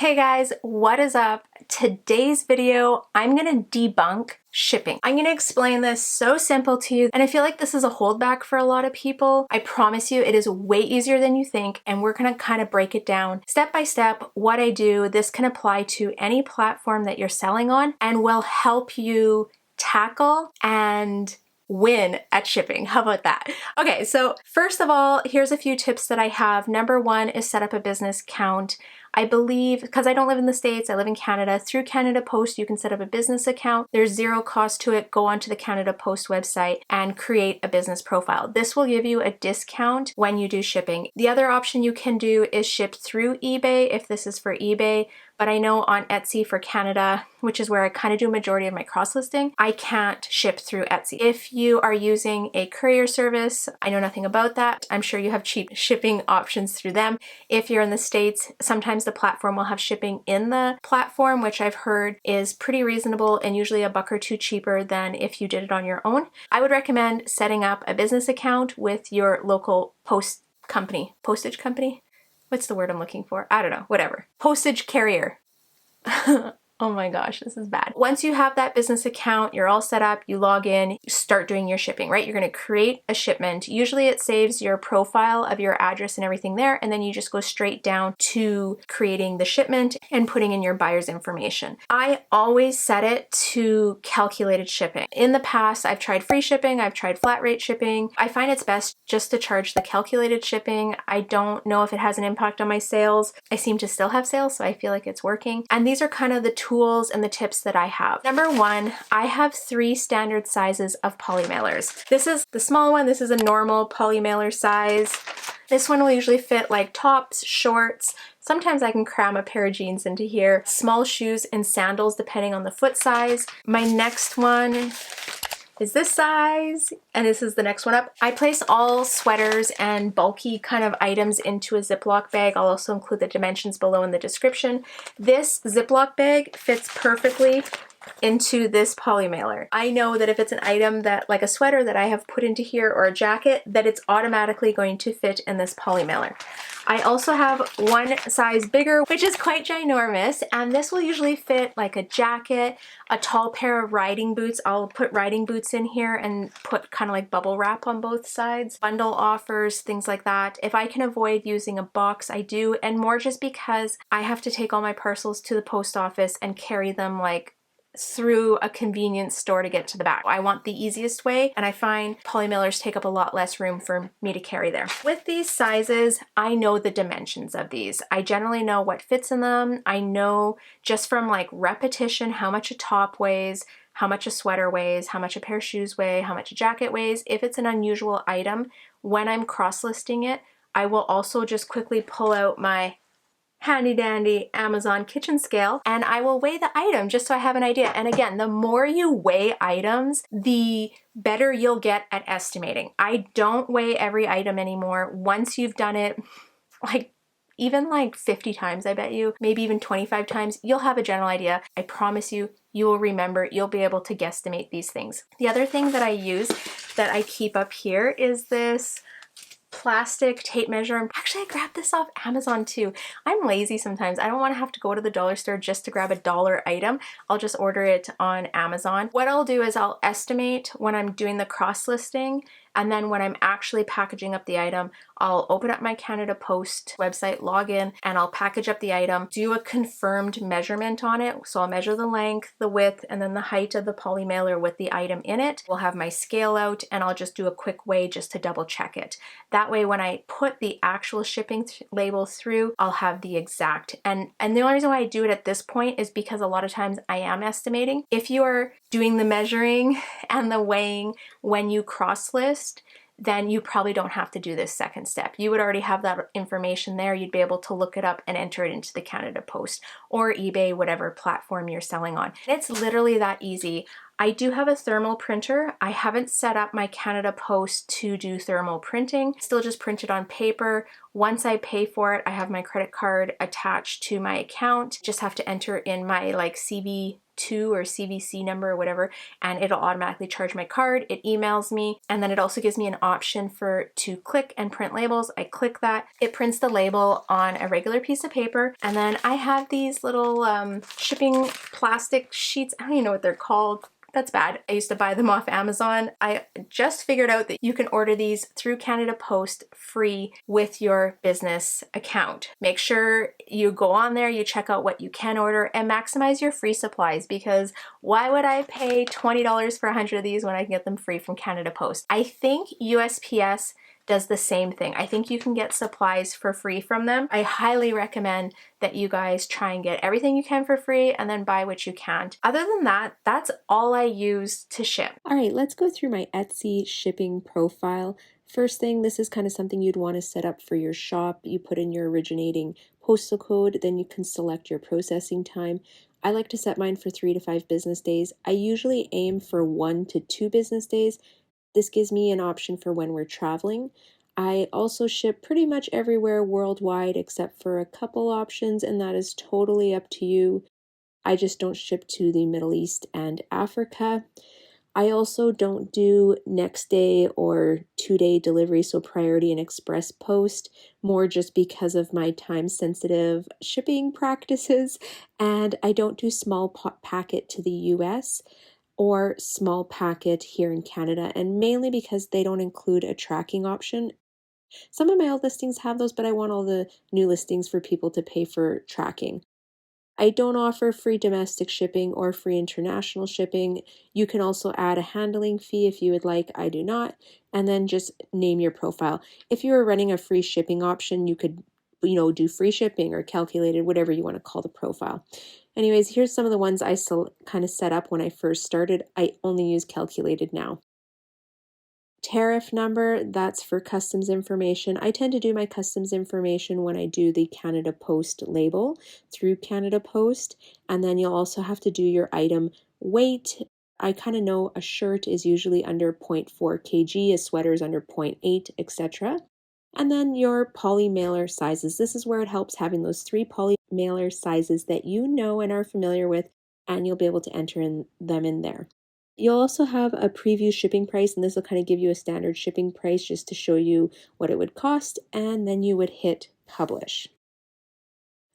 Hey guys, what is up? Today's video, I'm gonna debunk shipping. I'm gonna explain this so simple to you, and I feel like this is a holdback for a lot of people. I promise you it is way easier than you think, and we're gonna kind of break it down step by step what I do. This can apply to any platform that you're selling on and will help you tackle and win at shipping. How about that? Okay, so first of all, here's a few tips that I have. Number one is set up a business account. I believe, because I don't live in the States, I live in Canada, through Canada Post, you can set up a business account. There's zero cost to it. Go onto the Canada Post website and create a business profile. This will give you a discount when you do shipping. The other option you can do is ship through eBay if this is for eBay. But I know on Etsy for Canada, which is where I kind of do a majority of my cross listing, I can't ship through Etsy. If you are using a courier service, I know nothing about that. I'm sure you have cheap shipping options through them. If you're in the States, sometimes the platform will have shipping in the platform, which I've heard is pretty reasonable and usually $1 or $2 cheaper than if you did it on your own. I would recommend setting up a business account with your local postage company. What's the word I'm looking for? I don't know, whatever. Postage carrier. Oh my gosh, this is bad. Once you have that business account, you're all set up, you log in, you start doing your shipping, right? You're gonna create a shipment. Usually it saves your profile of your address and everything there, and then you just go straight down to creating the shipment and putting in your buyer's information. I always set it to calculated shipping. In the past, I've tried free shipping, I've tried flat rate shipping. I find it's best just to charge the calculated shipping. I don't know if it has an impact on my sales. I seem to still have sales, so I feel like it's working. And these are kind of the tools and the tips that I have. Number one, I have 3 standard sizes of poly mailers. This is the small one. This is a normal poly mailer size. This one will usually fit like tops, shorts. Sometimes I can cram a pair of jeans into here. Small shoes and sandals depending on the foot size. My next one is this size, and this is the next one up. I place all sweaters and bulky kind of items into a Ziploc bag. I'll also include the dimensions below in the description. This Ziploc bag fits perfectly into this poly mailer. I know that if it's an item that, like a sweater that I have put into here or a jacket, that it's automatically going to fit in this poly mailer. I also have one size bigger, which is quite ginormous, and this will usually fit like a jacket, a tall pair of riding boots. I'll put riding boots in here and put kind of like bubble wrap on both sides. Bundle offers, things like that. If I can avoid using a box, I do, and more just because I have to take all my parcels to the post office and carry them like through a convenience store to get to the back. I want the easiest way, and I find poly mailers take up a lot less room for me to carry there. With these sizes, I know the dimensions of these. I generally know what fits in them. I know just from like repetition how much a top weighs, how much a sweater weighs, how much a pair of shoes weigh, how much a jacket weighs. If it's an unusual item, when I'm cross-listing it, I will also just quickly pull out my handy dandy Amazon kitchen scale and I will weigh the item just so I have an idea. And again, the more you weigh items, the better you'll get at estimating. I don't weigh every item anymore. Once you've done it, like even like 50 times, I bet you, maybe even 25 times, you'll have a general idea. I promise you, you will remember, you'll be able to guesstimate these things. The other thing that I use that I keep up here is this plastic tape measure. Actually, I grabbed this off Amazon too. I'm lazy sometimes. I don't want to have to go to the dollar store just to grab a $1 item. I'll just order it on Amazon. What I'll do is I'll estimate when I'm doing the cross listing, and then when I'm actually packaging up the item, I'll open up my Canada Post website, log in, and I'll package up the item, do a confirmed measurement on it. So I'll measure the length, the width, and then the height of the poly mailer with the item in it. We'll have my scale out, and I'll just do a quick weigh just to double check it. That way, when I put the actual shipping label through, I'll have the exact. And the only reason why I do it at this point is because a lot of times I am estimating. If you are doing the measuring and the weighing when you cross list, then you probably don't have to do this second step. You would already have that information there. You'd be able to look it up and enter it into the Canada Post or eBay, whatever platform you're selling on. It's literally that easy. I do have a thermal printer. I haven't set up my Canada Post to do thermal printing. Still just print it on paper Once I pay for it, I have my credit card attached to my account. Just have to enter in my like CV2 or CVC number or whatever, and it'll automatically charge my card. It emails me, and then it also gives me an option to click and print labels. I click that. It prints the label on a regular piece of paper, and then I have these little shipping plastic sheets. I don't even know what they're called. That's bad. I used to buy them off Amazon. I just figured out that you can order these through Canada Post free with your business account. Make sure you go on there, you check out what you can order, and maximize your free supplies, because why would I pay $20 for 100 of these when I can get them free from Canada Post? I think USPS does the same thing. I think you can get supplies for free from them. I highly recommend that you guys try and get everything you can for free and then buy what you can't. Other than that, that's all I use to ship. All right, let's go through my Etsy shipping profile. First thing, this is kind of something you'd want to set up for your shop. You put in your originating postal code, then you can select your processing time. I like to set mine for 3 to 5 business days. I usually aim for 1 to 2 business days. This gives me an option for when we're traveling. I also ship pretty much everywhere worldwide except for a couple options, and that is totally up to you. I just don't ship to the Middle East and Africa. I also don't do next day or 2-day delivery, so priority and express post, more just because of my time sensitive shipping practices. And I don't do small packet to the US or small packet here in Canada, and mainly because they don't include a tracking option. Some of my old listings have those, but I want all the new listings for people to pay for tracking. I don't offer free domestic shipping or free international shipping. You can also add a handling fee if you would like. I do not. And then just name your profile. If you were running a free shipping option, you could, do free shipping or calculated, whatever you want to call the profile. Anyways, here's some of the ones I kind of set up when I first started. I only use calculated now. Tariff number, that's for customs information. I tend to do my customs information when I do the Canada Post label through Canada Post. And then you'll also have to do your item weight. I kind of know a shirt is usually under 0.4 kg, a sweater is under 0.8, etc. And then your poly mailer sizes. This is where it helps having those 3 poly mailer sizes that you know and are familiar with, and you'll be able to enter them in there. You'll also have a preview shipping price, and this will kind of give you a standard shipping price just to show you what it would cost, and then you would hit publish.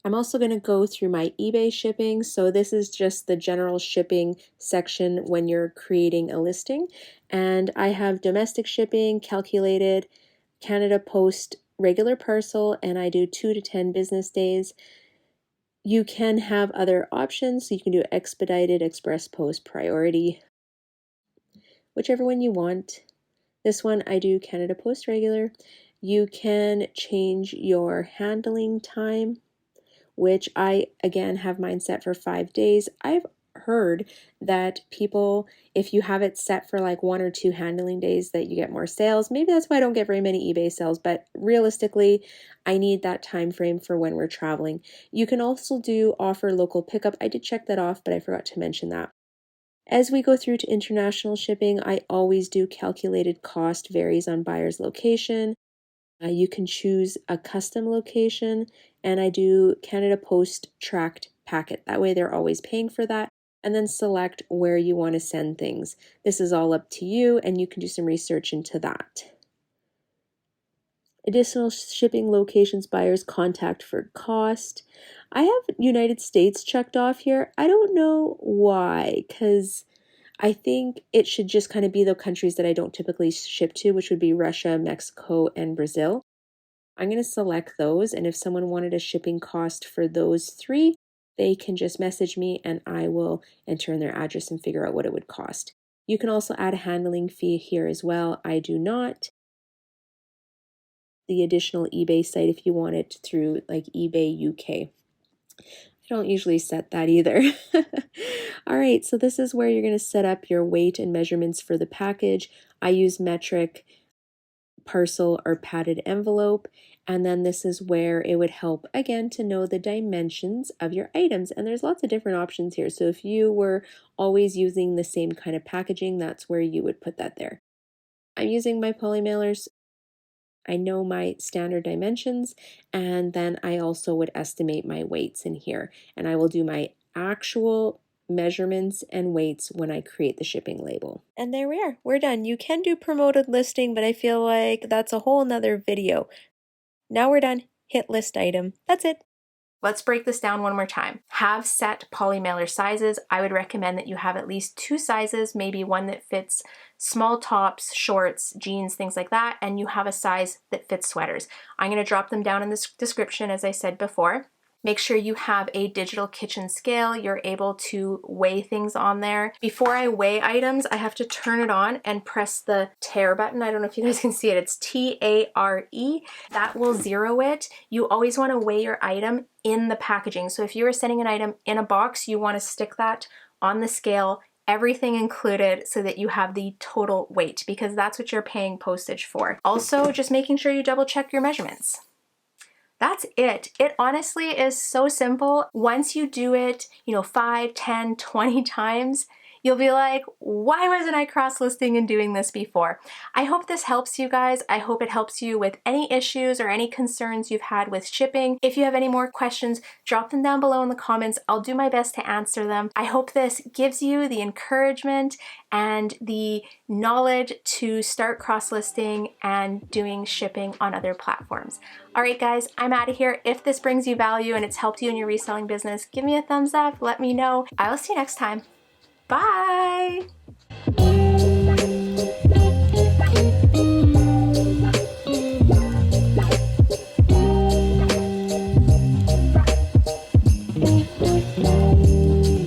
I'm also going to go through my eBay shipping. So this is just the general shipping section when you're creating a listing. And I have domestic shipping, calculated, Canada Post, regular parcel, and I do 2 to 10 business days. You can have other options. So you can do expedited, express post, priority, whichever one you want. This one I do Canada Post regular. You can change your handling time, which I again have mine set for 5 days. I've heard that people, if you have it set for like 1 or 2 handling days, that you get more sales. Maybe that's why I don't get very many eBay sales, but realistically, I need that time frame for when we're traveling. You can also do offer local pickup. I did check that off, but I forgot to mention that. As we go through to international shipping, I always do calculated cost, varies on buyer's location. You can choose a custom location, and I do Canada Post tracked packet. That way they're always paying for that. And then select where you want to send things. This is all up to you, and you can do some research into that. Additional shipping locations, buyers contact for cost. I have United States checked off here. I don't know why, because I think it should just kind of be the countries that I don't typically ship to, which would be Russia, Mexico, and Brazil. I'm going to select those, and if someone wanted a shipping cost for those 3, they can just message me and I will enter in their address and figure out what it would cost. You can also add a handling fee here as well. I do not. The additional eBay site if you want it through like eBay UK. I don't usually set that either. All right, so this is where you're going to set up your weight and measurements for the package. I use metric, parcel, or padded envelope. And then this is where it would help, again, to know the dimensions of your items. And there's lots of different options here. So if you were always using the same kind of packaging, that's where you would put that there. I'm using my poly mailers. I know my standard dimensions, and then I also would estimate my weights in here, and I will do my actual measurements and weights when I create the shipping label. And there we are, we're done. You can do promoted listing, but I feel like that's a whole nother video. Now we're done. Hit list item. That's it. Let's break this down one more time. Have set poly mailer sizes. I would recommend that you have at least 2 sizes, maybe one that fits small tops, shorts, jeans, things like that, and you have a size that fits sweaters. I'm going to drop them down in the description, as I said before. Make sure you have a digital kitchen scale. You're able to weigh things on there. Before I weigh items, I have to turn it on and press the tare button. I don't know if you guys can see it. It's T-A-R-E. That will zero it. You always want to weigh your item in the packaging. So if you are sending an item in a box, you want to stick that on the scale, everything included, so that you have the total weight, because that's what you're paying postage for. Also, just making sure you double check your measurements. That's it. It honestly is so simple. Once you do it, 5, 10, 20 times, you'll be like, why wasn't I cross-listing and doing this before? I hope this helps you guys. I hope it helps you with any issues or any concerns you've had with shipping. If you have any more questions, drop them down below in the comments. I'll do my best to answer them. I hope this gives you the encouragement and the knowledge to start cross-listing and doing shipping on other platforms. All right, guys, I'm out of here. If this brings you value and it's helped you in your reselling business, give me a thumbs up, let me know. I will see you next time. Bye!